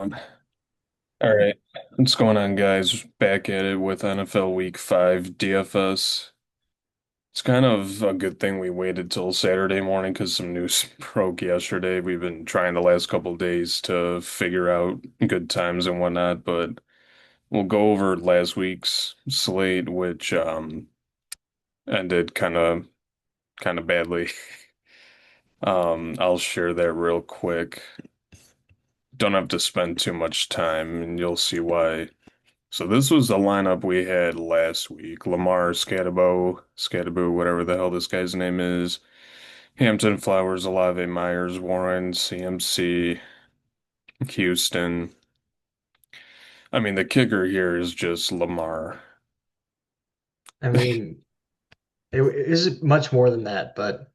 All right. What's going on, guys? Back at it with NFL Week 5 DFS. It's kind of a good thing we waited till Saturday morning because some news broke yesterday. We've been trying the last couple days to figure out good times and whatnot, but we'll go over last week's slate, which ended kind of badly. I'll share that real quick. Don't have to spend too much time, and you'll see why. So this was the lineup we had last week. Lamar, Scatabo, whatever the hell this guy's name is. Hampton, Flowers, Olave, Myers, Warren, CMC, Houston. I mean, the kicker here is just Lamar. I mean, it is much more than that, but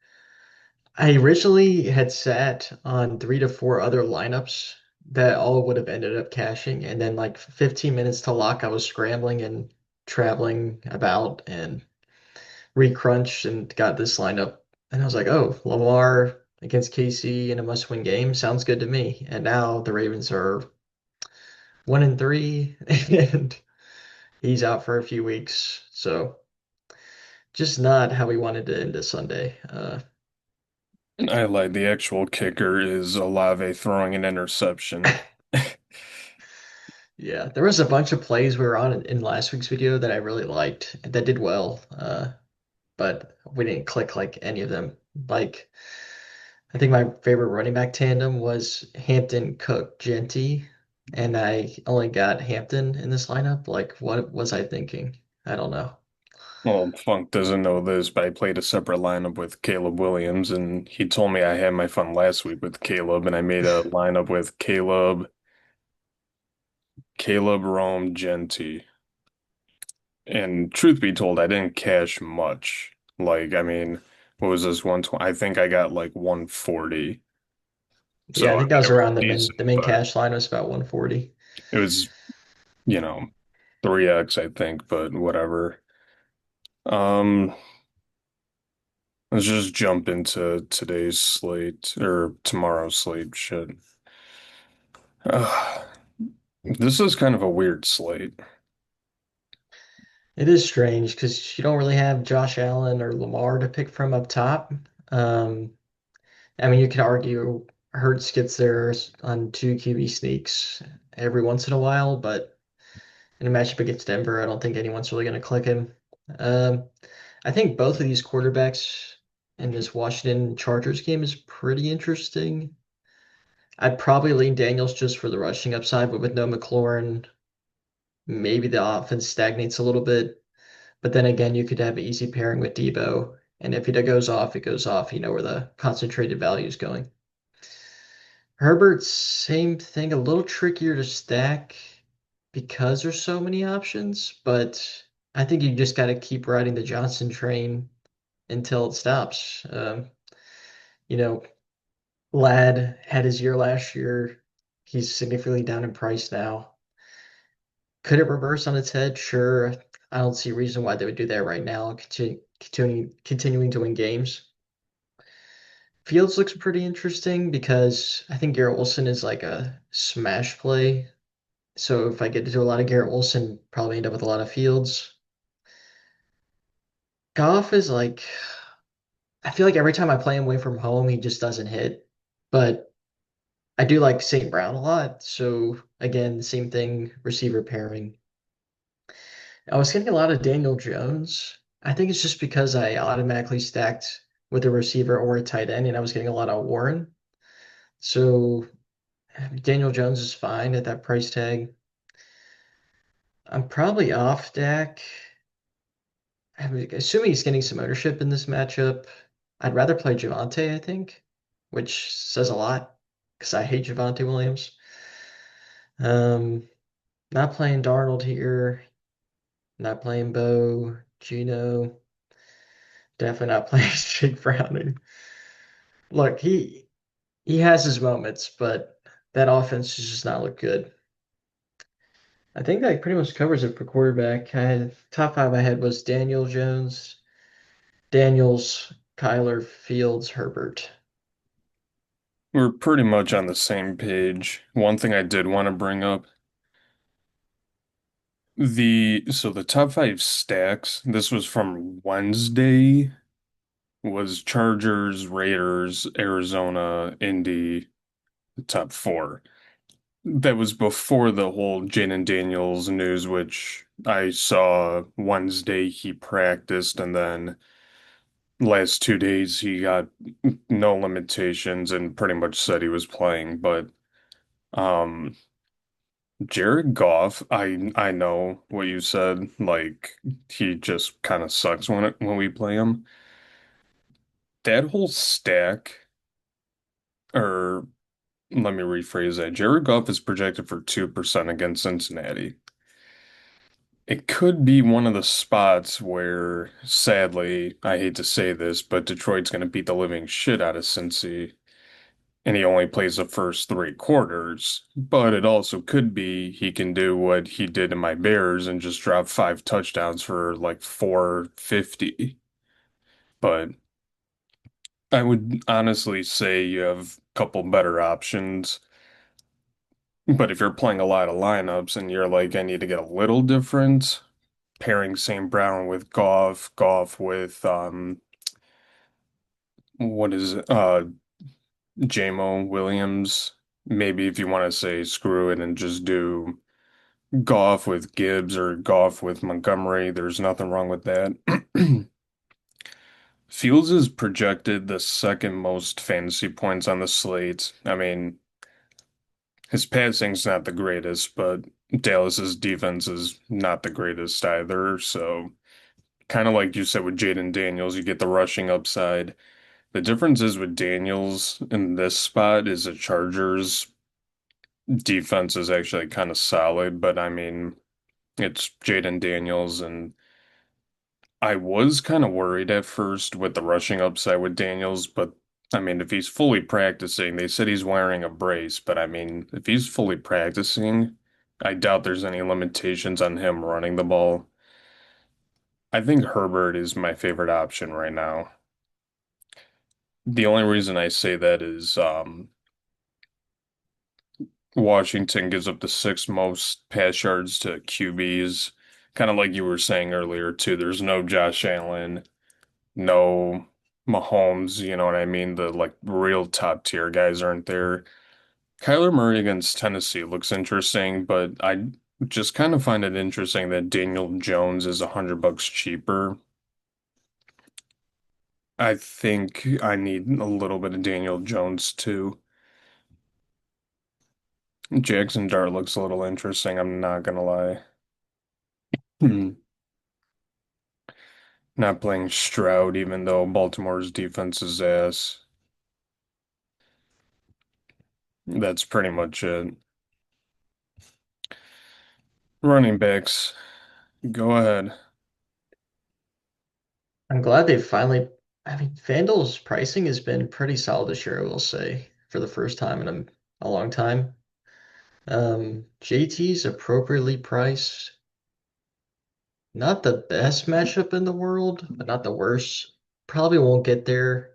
I originally had sat on three to four other lineups that all would have ended up cashing. And then, like 15 minutes to lock, I was scrambling and traveling about and recrunched and got this lineup. And I was like, oh, Lamar against KC in a must-win game sounds good to me. And now the Ravens are 1-3, and he's out for a few weeks. So just not how we wanted to end this Sunday. I lied. The actual kicker is Olave throwing an interception. Yeah, there was a bunch of plays we were on in last week's video that I really liked that did well, but we didn't click like any of them. Like, I think my favorite running back tandem was Hampton Cook Genty, and I only got Hampton in this lineup. Like, what was I thinking? I don't know. Well, Funk doesn't know this, but I played a separate lineup with Caleb Williams, and he told me I had my fun last week with Caleb, and I made a lineup with Caleb, Rome, Genty. And truth be told, I didn't cash much. Like, I mean, what was this 120? I think I got like 140. Yeah, So, I I think that mean, was it was around decent, the main but cash line was about 140. it was, you know, 3x, I think, but whatever. Um, let's just jump into today's slate or tomorrow's slate. Shit. Ugh, this is kind of a weird slate. It is strange because you don't really have Josh Allen or Lamar to pick from up top. Um, I mean, you could argue Hurts gets there on two QB sneaks every once in a while, but in a matchup against Denver, I don't think anyone's really going to click him. Um, I think both of these quarterbacks in this Washington Chargers game is pretty interesting. I'd probably lean Daniels just for the rushing upside, but with no McLaurin, maybe the offense stagnates a little bit. But then again, you could have an easy pairing with Debo, and if it goes off, it goes off. You know where the concentrated value is going. Herbert, same thing, a little trickier to stack because there's so many options, but I think you just got to keep riding the Johnson train until it stops. You know, Lad had his year last year. He's significantly down in price now. Could it reverse on its head? Sure. I don't see a reason why they would do that right now, continuing to win games. Fields looks pretty interesting because I think Garrett Wilson is like a smash play. So if I get to do a lot of Garrett Wilson, probably end up with a lot of Fields. Goff is like, I feel like every time I play him away from home, he just doesn't hit. But I do like St. Brown a lot. So again, same thing, receiver pairing. I was getting a lot of Daniel Jones. I think it's just because I automatically stacked with a receiver or a tight end, and I was getting a lot of Warren. So Daniel Jones is fine at that price tag. I'm probably off Dak. I'm assuming he's getting some ownership in this matchup. I'd rather play Javante, I think, which says a lot because I hate Javante Williams. Um, Not playing Darnold here. Not playing Bo, Gino. Definitely not playing Jake Browning. Look, he has his moments, but that offense does just not look good. I think that pretty much covers it for quarterback. I had top five I had was Daniel Jones, Daniels, Kyler, Fields, Herbert. We're pretty much on the same page. One thing I did want to bring up, the top five stacks, this was from Wednesday, was Chargers, Raiders, Arizona, Indy, the top four. That was before the whole Jaden Daniels news, which I saw Wednesday he practiced, and then last 2 days he got no limitations and pretty much said he was playing. But um Jared Goff, I know what you said, like he just kind of sucks when we play him. That whole stack, or let me rephrase that. Jared Goff is projected for 2% against Cincinnati. It could be one of the spots where, sadly, I hate to say this, but Detroit's going to beat the living shit out of Cincy, and he only plays the first 3 quarters. But it also could be he can do what he did in my Bears and just drop 5 touchdowns for like 450. But I would honestly say you have a couple better options. But if you're playing a lot of lineups and you're like, I need to get a little different, pairing St. Brown with Goff, Goff with what is it? JMO Williams. Maybe if you want to say screw it and just do Goff with Gibbs or Goff with Montgomery, there's nothing wrong with that. Fields is projected the second most fantasy points on the slate. I mean, his passing's not the greatest, but Dallas's defense is not the greatest either. So, kind of like you said with Jaden Daniels, you get the rushing upside. The difference is with Daniels in this spot is the Chargers defense is actually kind of solid, but I mean, it's Jaden Daniels, and I was kind of worried at first with the rushing upside with Daniels, but I mean, if he's fully practicing, they said he's wearing a brace, but I mean, if he's fully practicing, I doubt there's any limitations on him running the ball. I think Herbert is my favorite option right now. The only reason I say that is Washington gives up the sixth most pass yards to QBs. Kind of like you were saying earlier, too. There's no Josh Allen, no Mahomes, you know what I mean? The like real top tier guys aren't there. Kyler Murray against Tennessee looks interesting, but I just kind of find it interesting that Daniel Jones is $100 cheaper. I think I need a little bit of Daniel Jones too. Jackson Dart looks a little interesting, I'm not gonna lie. Hmm. Not playing Stroud, even though Baltimore's defense is ass. That's pretty much it. Running backs, go ahead. I'm glad they finally, I mean, FanDuel's pricing has been pretty solid this year, I will say, for the first time in a long time. JT's appropriately priced. Not the best matchup in the world, but not the worst. Probably won't get there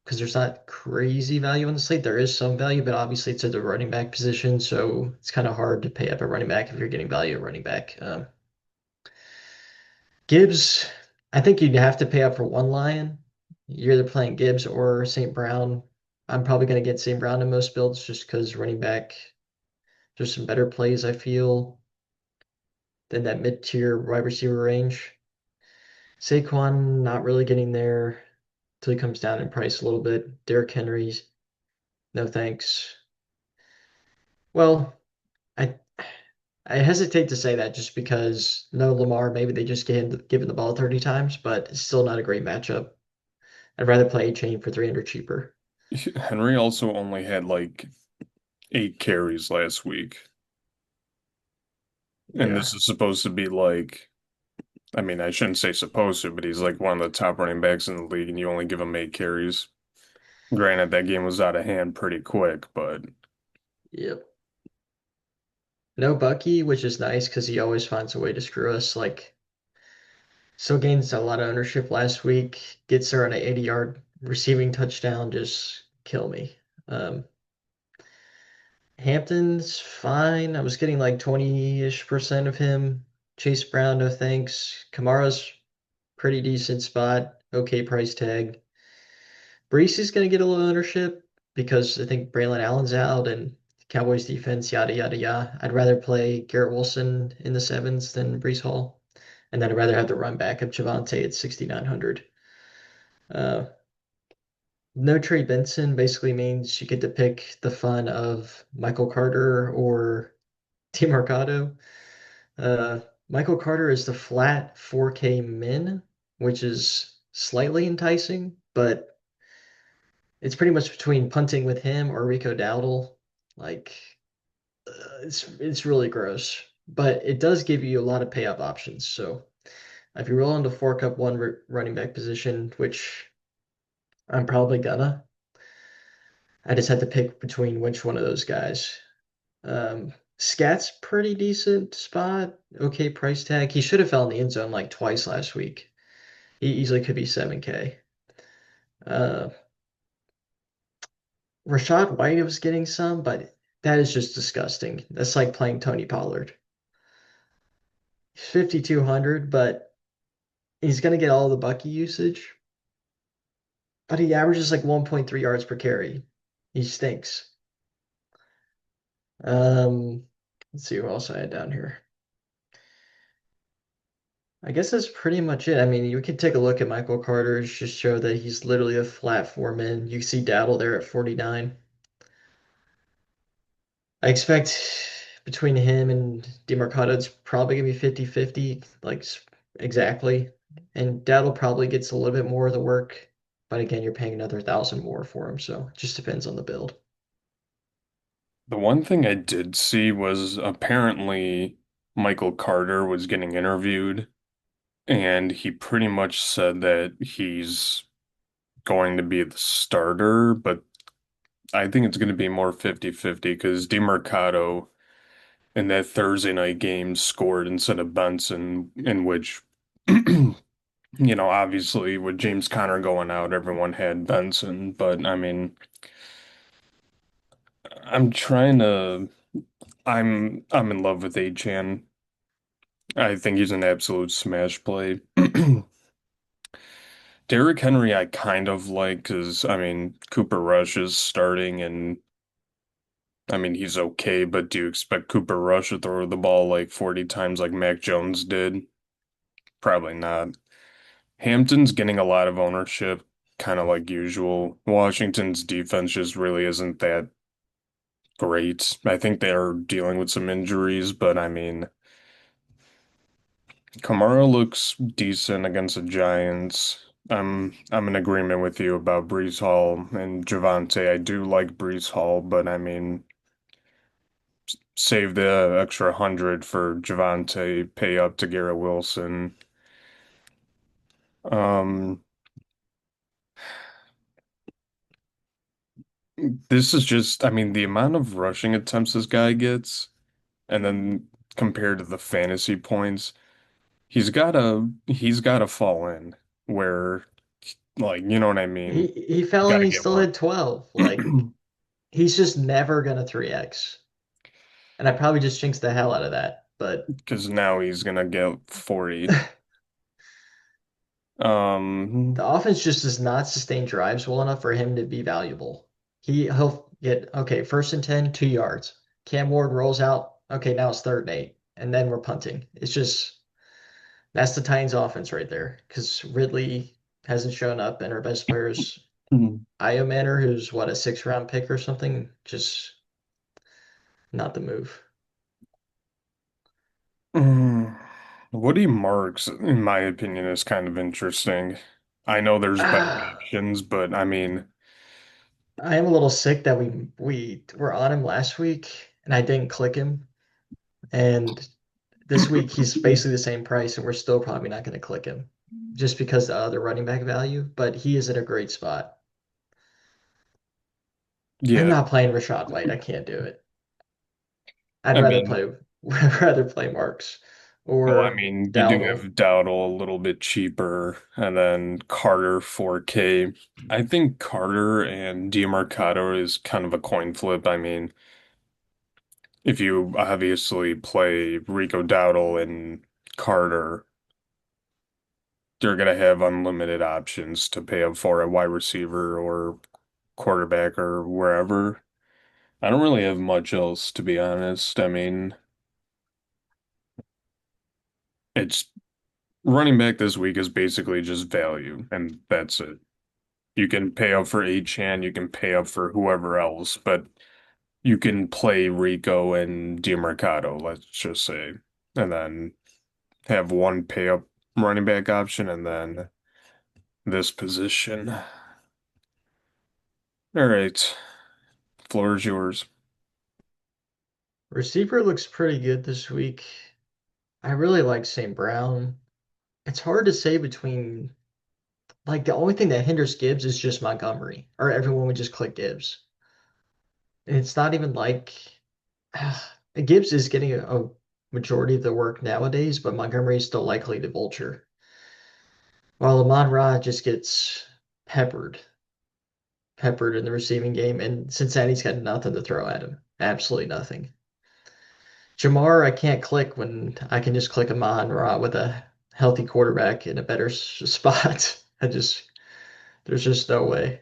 because there's not crazy value on the slate. There is some value, but obviously it's at the running back position, so it's kind of hard to pay up a running back if you're getting value at running back. Gibbs, I think you'd have to pay up for one Lion. You're either playing Gibbs or St. Brown. I'm probably going to get St. Brown in most builds just because running back, there's some better plays I feel than that mid-tier wide receiver range. Saquon, not really getting there till he comes down in price a little bit. Derrick Henry's, no thanks. Well, I I hesitate to say that just because no Lamar, maybe they just give him the ball 30 times, but it's still not a great matchup. I'd rather play a chain for 300 cheaper. Henry also only had like 8 carries last week. And Yeah. this is supposed to be like, I mean, I shouldn't say supposed to, but he's like one of the top running backs in the league, and you only give him 8 carries. Granted, that game was out of hand pretty quick, but Yep. No Bucky, which is nice because he always finds a way to screw us. Like, still gains a lot of ownership last week. Gets her on an 80-yard receiving touchdown. Just kill me. Um, Hampton's fine. I was getting like 20-ish% of him. Chase Brown, no thanks. Kamara's pretty decent spot. Okay price tag. Brees is going to get a little ownership because I think Braylon Allen's out and Cowboys defense, yada, yada, yada. I'd rather play Garrett Wilson in the sevens than Brees Hall. And then I'd rather have the run back of Javante at 6,900. Uh, no Trey Benson basically means you get to pick the fun of Michael Carter or Demarcado. Uh, Michael Carter is the flat 4K min, which is slightly enticing, but it's pretty much between punting with him or Rico Dowdle. Like it's really gross, but it does give you a lot of pay up options. So if you're willing to fork up one running back position, which I'm probably gonna, I just had to pick between which one of those guys. Scat's pretty decent spot. Okay price tag. He should have fell in the end zone like twice last week. He easily could be 7K. Uh, Rashad White was getting some, but that is just disgusting. That's like playing Tony Pollard. He's 5,200, but he's going to get all the Bucky usage. But he averages like 1.3 yards per carry. He stinks. Um, let's see what else I had down here. I guess that's pretty much it. I mean, you could take a look at Michael Carter's, just show that he's literally a flat four man. You see Daddle there at 49. I expect between him and DeMarcado, it's probably gonna be 50-50, like exactly. And Daddle probably gets a little bit more of the work, but again, you're paying another 1,000 more for him, so it just depends on the build. The one thing I did see was apparently Michael Carter was getting interviewed, and he pretty much said that he's going to be the starter, but I think it's going to be more 50-50 because DeMarcado in that Thursday night game scored instead of Benson, in which, obviously with James Conner going out, everyone had Benson, but I mean, I'm trying to, I'm in love with Achan. I think he's an absolute smash play. Derrick Henry, I kind of like because, I mean, Cooper Rush is starting and, I mean, he's okay, but do you expect Cooper Rush to throw the ball like 40 times like Mac Jones did? Probably not. Hampton's getting a lot of ownership, kind of like usual. Washington's defense just really isn't that great. I think they are dealing with some injuries, but I mean, Kamara looks decent against the Giants. I'm in agreement with you about Brees Hall and Javante. I do like Brees Hall, but I mean, save the extra 100 for Javante, pay up to Garrett Wilson. Um, this is just, I mean, the amount of rushing attempts this guy gets, and then compared to the fantasy points, he's gotta fall in where, like, you know what I He mean? he fell and Gotta he get still more. had 12. Like he's just never gonna 3x. And I probably just jinxed the hell out of that. But Because now he's gonna get 40. the Um, offense just does not sustain drives well enough for him to be valuable. He'll get okay, 1st and 10, 2 yards. Cam Ward rolls out. Okay, now it's 3rd and 8, and then we're punting. It's just that's the Titans offense right there. Because Ridley hasn't shown up, and our best players, Io Manor, who's what, a 6th round pick or something, just not the move. mm, Woody Marks, in my opinion, is kind of interesting. I know there's better Ah, options, but I mean, I am a little sick that we were on him last week and I didn't click him. And this week he's basically the same price, and we're still probably not going to click him just because the other running back value, but he is in a great spot. I'm yeah, not playing Rashad White. I can't do it. I'd I rather mean, play rather play Marks. Well, I or mean, you do Dowdle. have Dowdle a little bit cheaper, and then Carter 4K. I think Carter and DeMarcado is kind of a coin flip. I mean, if you obviously play Rico Dowdle and Carter, they're gonna have unlimited options to pay up for a wide receiver or quarterback or wherever. I don't really have much else, to be honest. I mean, it's running back this week is basically just value, and that's it. You can pay up for Achan, you can pay up for whoever else, but you can play Rico and DeMarcado, let's just say, and then have one pay up running back option, and then this position. All right, floor is yours. Receiver looks pretty good this week. I really like St. Brown. It's hard to say between like the only thing that hinders Gibbs is just Montgomery, or everyone would just click Gibbs. And it's not even like Gibbs is getting a majority of the work nowadays, but Montgomery is still likely to vulture. While Amon-Ra just gets peppered, peppered in the receiving game, and Cincinnati's got nothing to throw at him. Absolutely nothing. Jamar, I can't click when I can just click Amon-Ra with a healthy quarterback in a better spot. There's just no way.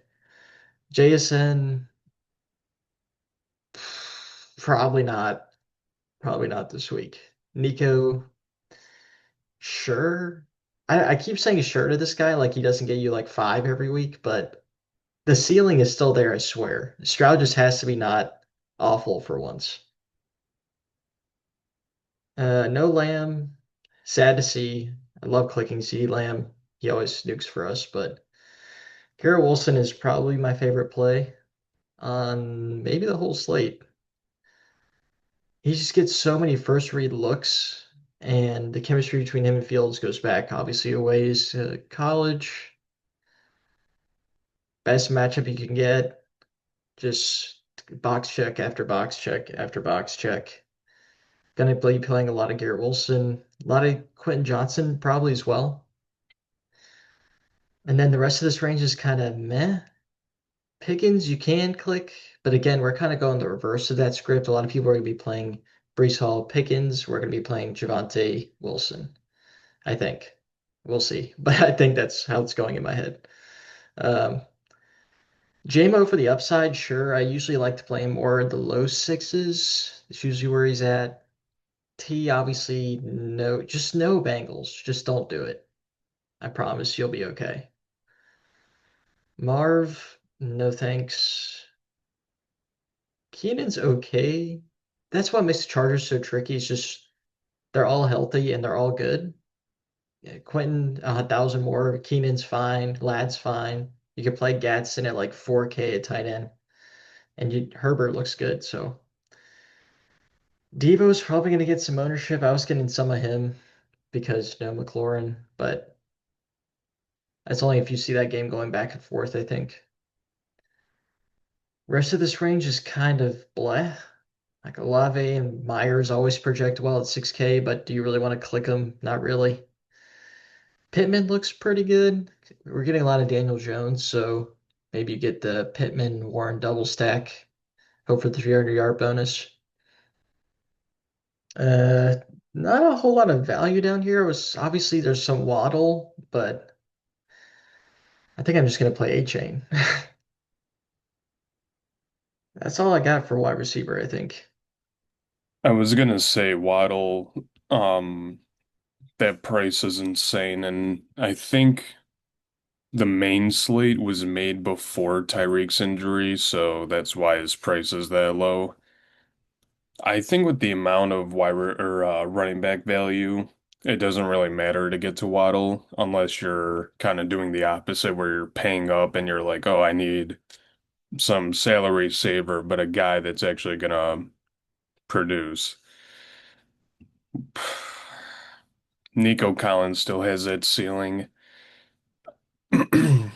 JSN, probably not. Probably not this week. Nico, sure. I keep saying sure to this guy, like he doesn't get you like five every week, but the ceiling is still there, I swear. Stroud just has to be not awful for once. No Lamb, sad to see. I love clicking CD Lamb. He always nukes for us, but Garrett Wilson is probably my favorite play on maybe the whole slate. He just gets so many first read looks, and the chemistry between him and Fields goes back obviously a ways. College, best matchup you can get, just box check after box check after box check. Gonna be playing a lot of Garrett Wilson, a lot of Quentin Johnson probably as well. And then the rest of this range is kind of meh. Pickens, you can click, but again, we're kind of going the reverse of that script. A lot of people are going to be playing Brees Hall Pickens. We're going to be playing Javante Wilson, I think. We'll see. But I think that's how it's going in my head. Um, JMO for the upside, sure. I usually like to play him more in the low sixes. It's usually where he's at. T, obviously, no, just no Bengals. Just don't do it. I promise you'll be okay. Marv, no thanks. Keenan's okay. That's what makes the Chargers so tricky. It's just they're all healthy and they're all good. Yeah, Quentin, 1,000 more. Keenan's fine. Ladd's fine. You could play Gatson at like 4K at tight end, and Herbert looks good. So Devo's probably going to get some ownership. I was getting some of him because no McLaurin, but that's only if you see that game going back and forth, I think. Rest of this range is kind of bleh. Like Olave and Myers always project well at 6K, but do you really want to click them? Not really. Pittman looks pretty good. We're getting a lot of Daniel Jones, so maybe you get the Pittman Warren double stack. Hope for the 300-yard bonus. Uh, Not a whole lot of value down here. It was obviously there's some Waddle, but I think I'm just gonna play A-Chain. That's all I got for wide receiver, I think. I was gonna say Waddle, that price is insane, and I think the main slate was made before Tyreek's injury, so that's why his price is that low. I think with the amount of running back value, it doesn't really matter to get to Waddle unless you're kind of doing the opposite where you're paying up and you're like, oh, I need some salary saver, but a guy that's actually gonna produce. Nico Collins still has that ceiling. I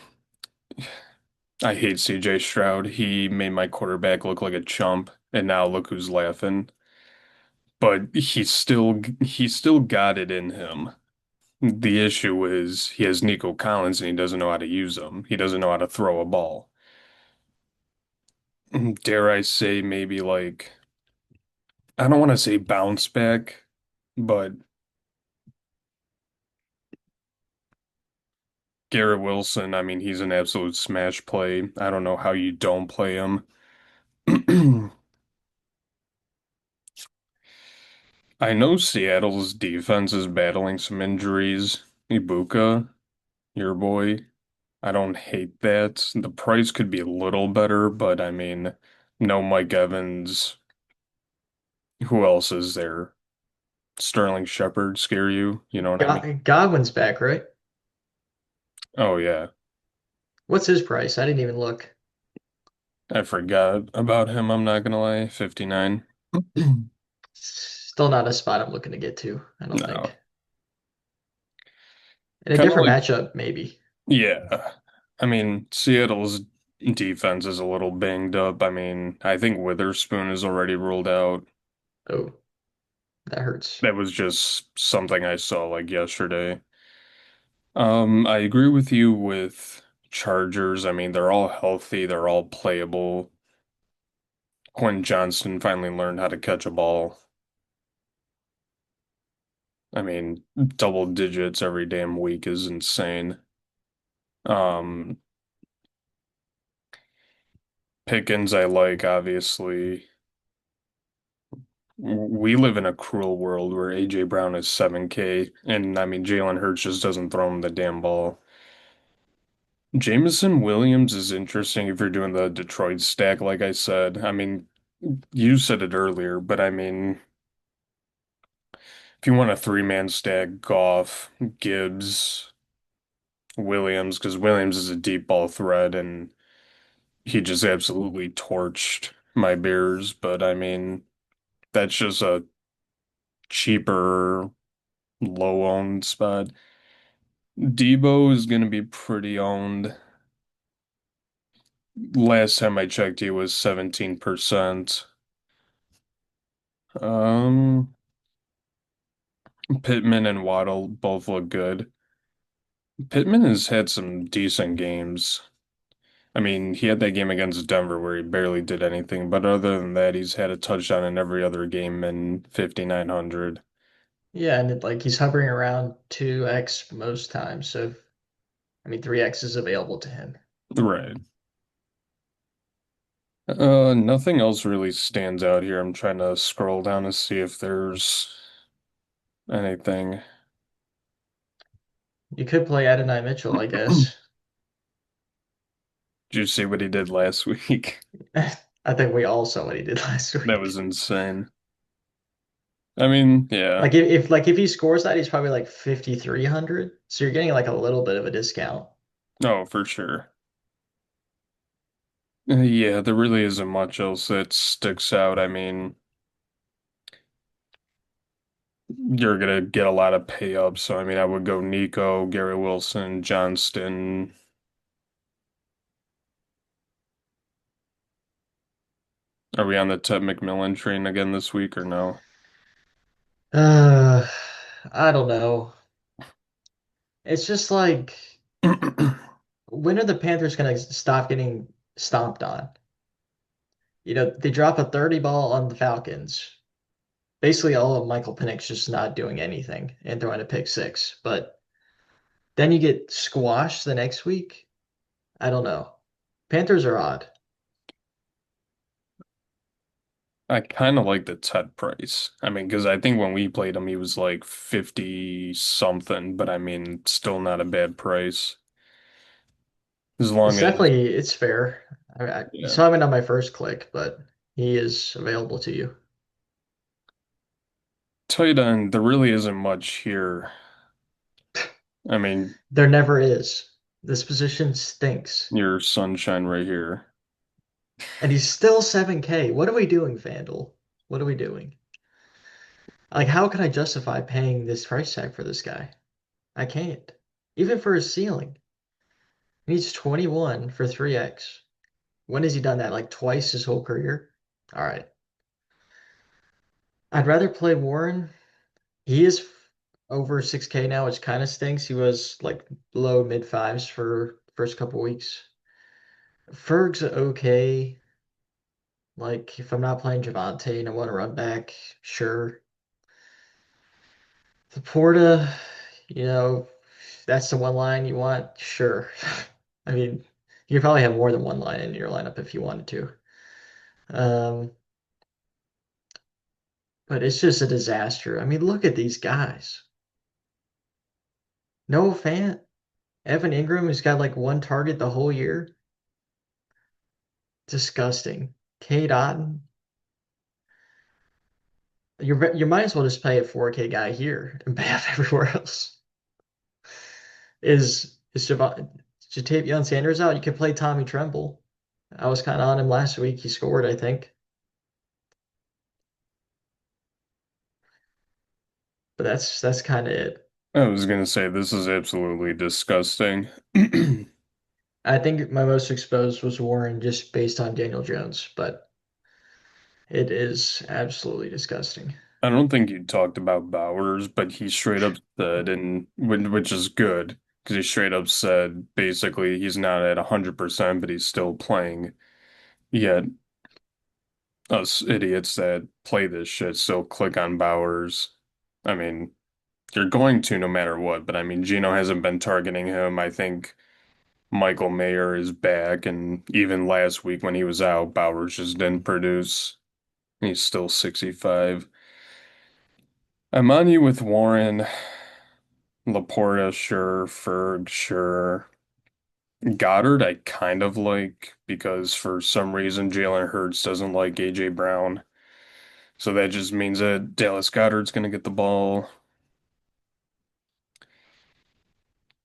hate CJ Stroud. He made my quarterback look like a chump, and now look who's laughing. but he still got it in him. The issue is he has Nico Collins and he doesn't know how to use them. He doesn't know how to throw a ball. Dare I say maybe like I don't want to say bounce back, but Garrett Wilson, I mean, he's an absolute smash play. I don't know how you don't play him. I know Seattle's defense is battling some injuries. Ibuka, your boy. I don't hate that. The price could be a little better, but I mean, no Mike Evans. Who else is there? Sterling Shepard scare you? You know what I mean? Godwin's back, right? Oh yeah, What's his price? I didn't even look. I forgot about him. I'm not gonna lie. 59. Still not a spot I'm looking to get to, I don't think. No, In a kind of different like matchup, maybe. yeah. I mean, Seattle's defense is a little banged up. I mean, I think Witherspoon is already ruled out. Oh, that hurts. That was just something I saw like yesterday. I agree with you with Chargers. I mean, they're all healthy, they're all playable. Quentin Johnston finally learned how to catch a ball. I mean, double digits every damn week is insane. Um, Pickens, I like, obviously. We live in a cruel world where AJ Brown is 7K, and I mean, Jalen Hurts just doesn't throw him the damn ball. Jameson Williams is interesting if you're doing the Detroit stack, like I said. I mean, you said it earlier, but I mean, if you want a three-man stack, Goff, Gibbs, Williams, because Williams is a deep ball threat and he just absolutely torched my Bears. But I mean, that's just a cheaper, low-owned spot. Debo is going to be pretty owned. Last time I checked, he was 17%. Um, Pittman and Waddle both look good. Pittman has had some decent games. I mean, he had that game against Denver where he barely did anything, but other than that, he's had a touchdown in every other game in 5,900. Yeah, and like he's hovering around 2x most times. So, I mean, 3x is available to him. Right. Nothing else really stands out here. I'm trying to scroll down to see if there's anything. You could play Adonai Mitchell, I guess. Did you see what he did last week? I think we all saw what he did last That week. was insane. I mean, yeah. Like if he scores that, he's probably like 5,300. So you're getting like a little bit of a discount. Oh, for sure. Yeah, there really isn't much else that sticks out. I mean, you're gonna get a lot of pay up. So I mean, I would go Nico, Gary Wilson, Johnston. Are we on the Ted McMillan train again this week or no? Uh, I don't know. It's just like, when are the Panthers going to stop getting stomped on? They drop a 30 ball on the Falcons. Basically, all of Michael Penix just not doing anything and throwing a pick six. But then you get squashed the next week. I don't know. Panthers are odd. I kind of like the Ted price. I mean, because I think when we played him, he was like 50 something, but I mean, still not a bad price. As long as, It's fair. You yeah. saw him on my first click, but he is available to you. Tight end, there really isn't much here. I mean, There never is. This position stinks. your sunshine right here. And he's still 7K. What are we doing, FanDuel? What are we doing? Like, how can I justify paying this price tag for this guy? I can't. Even for his ceiling. He needs 21 for 3x. When has he done that? Like twice his whole career? All right. I'd rather play Warren. He is over 6K now, which kind of stinks. He was like low mid fives for first couple weeks. Ferg's okay. Like if I'm not playing Javante and I want to run back, sure. The Porta, you know, that's the one line you want, sure. I mean, you could probably have more than one line in your lineup if you wanted to. Um, but it's just a disaster. I mean, look at these guys. No fan. Evan Ingram, who's got like one target the whole year. Disgusting. Cade Otton. You might as well just pay a 4K guy here and pay up everywhere else. Is Jatavion Sanders out? You can play Tommy Tremble. I was kind of on him last week. He scored, I think. But that's kind of it. I was gonna say this is absolutely disgusting. I I think my most exposed was Warren just based on Daniel Jones, but it is absolutely disgusting. don't think you talked about Bowers, but he straight up said, which is good, because he straight up said basically he's not at 100%, but he's still playing. Yet us idiots that play this shit still click on Bowers. I mean, you're going to no matter what, but I mean, Gino hasn't been targeting him. I think Michael Mayer is back, and even last week when he was out, Bowers just didn't produce. He's still 65. I'm on you with Warren, Laporta, sure, Ferg, sure. Goddard, I kind of like because for some reason Jalen Hurts doesn't like AJ Brown. So that just means that Dallas Goddard's going to get the ball.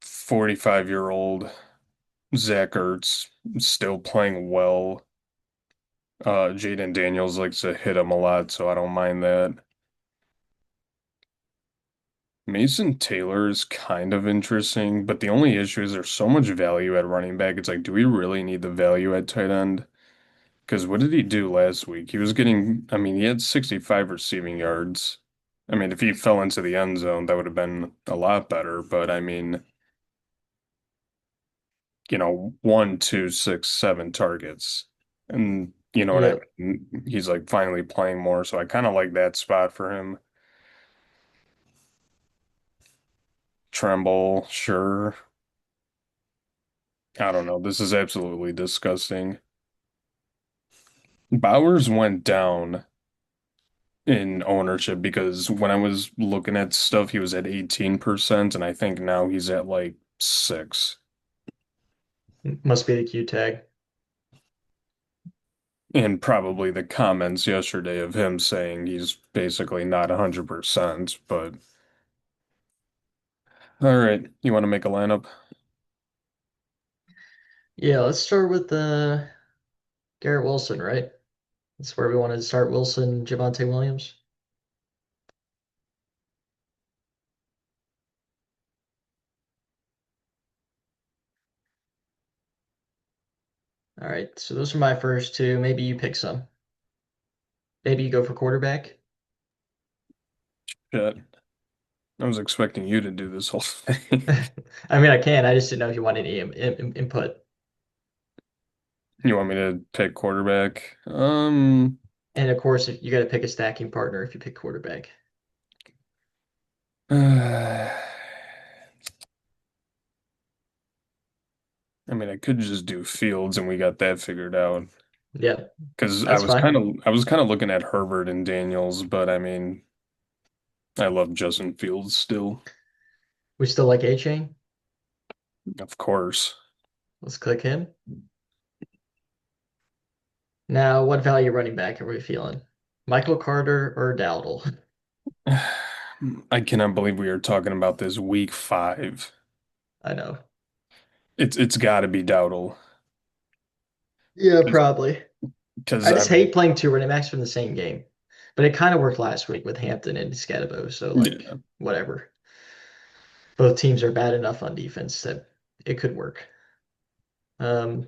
45-year-old Zach Ertz still playing well. Jaden Daniels likes to hit him a lot, so I don't mind that. Mason Taylor is kind of interesting, but the only issue is there's so much value at running back. It's like, do we really need the value at tight end? Because what did he do last week? He was getting, I mean, he had 65 receiving yards. I mean, if he fell into the end zone, that would have been a lot better. But I mean, one, two, six, seven targets. And you know what I Yep. mean? He's like finally playing more, so I kind of like that spot for him. Tremble, sure. I don't know. This is absolutely disgusting. Bowers went down in ownership because when I was looking at stuff, he was at 18%, and I think now he's at like 6. Must be the Q tag. And probably the comments yesterday of him saying he's basically not 100%, but all right, you want to make a lineup? Yeah, let's start with Garrett Wilson, right? That's where we wanted to start Wilson, Javante Williams. All right, so those are my first two. Maybe you pick some. Maybe you go for quarterback. Shit. I was expecting you to do this whole thing. I mean, I can. I just didn't know if you wanted any input. You want me to pick quarterback? And of course, you got to pick a stacking partner if you pick quarterback. I mean, I could just do Fields and we got that figured out. Yeah, Because that's fine. I was kind of looking at Herbert and Daniels, but I mean, I love Justin Fields still, We still like A-Chain. of course. Let's click him. Now, what value running back are we feeling? Michael Carter or Dowdle? I cannot believe we are talking about this week 5. I know. It's got to be Dowdle Yeah, probably. because I I just hate mean, playing two running backs from the same game. But it kind of worked last week with Hampton and Scadabo, so like yeah. whatever. Both teams are bad enough on defense that it could work. Um,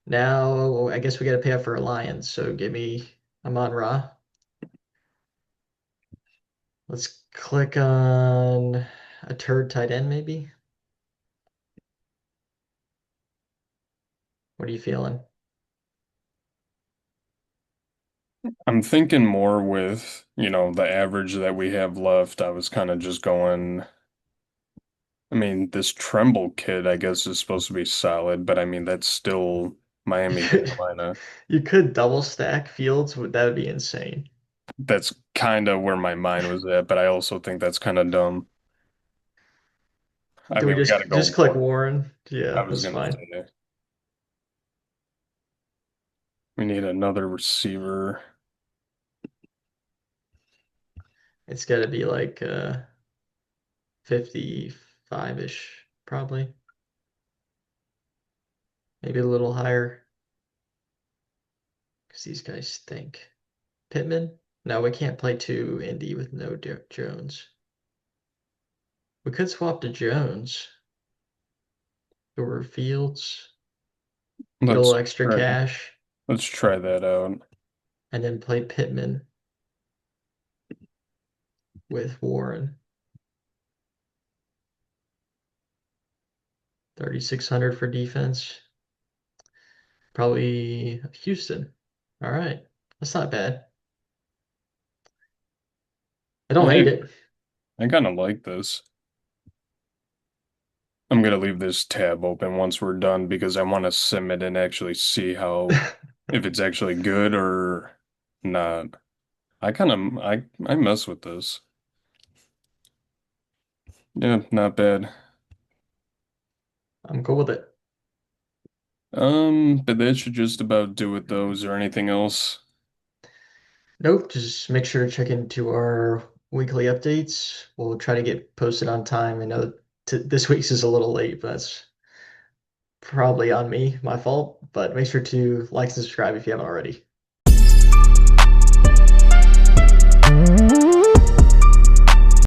Now I guess we got to pay up for a Lions, so give me Amon Ra. Let's click on a turd tight end, maybe. What are you feeling? I'm thinking more with, the average that we have left. I was kind of just going, I mean, this Tremble kid, I guess, is supposed to be solid, but I mean, that's still You Miami, could Carolina. you could double stack Fields, that would be insane. That's kind of where my mind was at, but I also think that's kind of dumb. I Do we mean, we got to go just click Warren. Warren? I Yeah, was that's gonna fine. say we need another receiver. It's got to be like 55-ish, probably. Maybe a little higher because these guys stink. Pittman? No, we can't play two Indy with no Jones. We could swap to Jones or Fields, get a little Let's extra try. cash, Let's try that out. and then play Pittman with Warren. 3,600 for defense. Probably Houston. All right. That's not bad. I don't Yeah, hate it. I kind of like this. I'm gonna leave this tab open once we're done because I want to sim it and actually see how if it's actually good or not. I mess with this. Yeah, not bad. I'm cool with it. But that should just about do it though. Is there anything else? Nope, just make sure to check into our weekly updates. We'll try to get posted on time. I know this week's is a little late, but that's probably on me, my fault. But make sure to like and subscribe if you haven't already.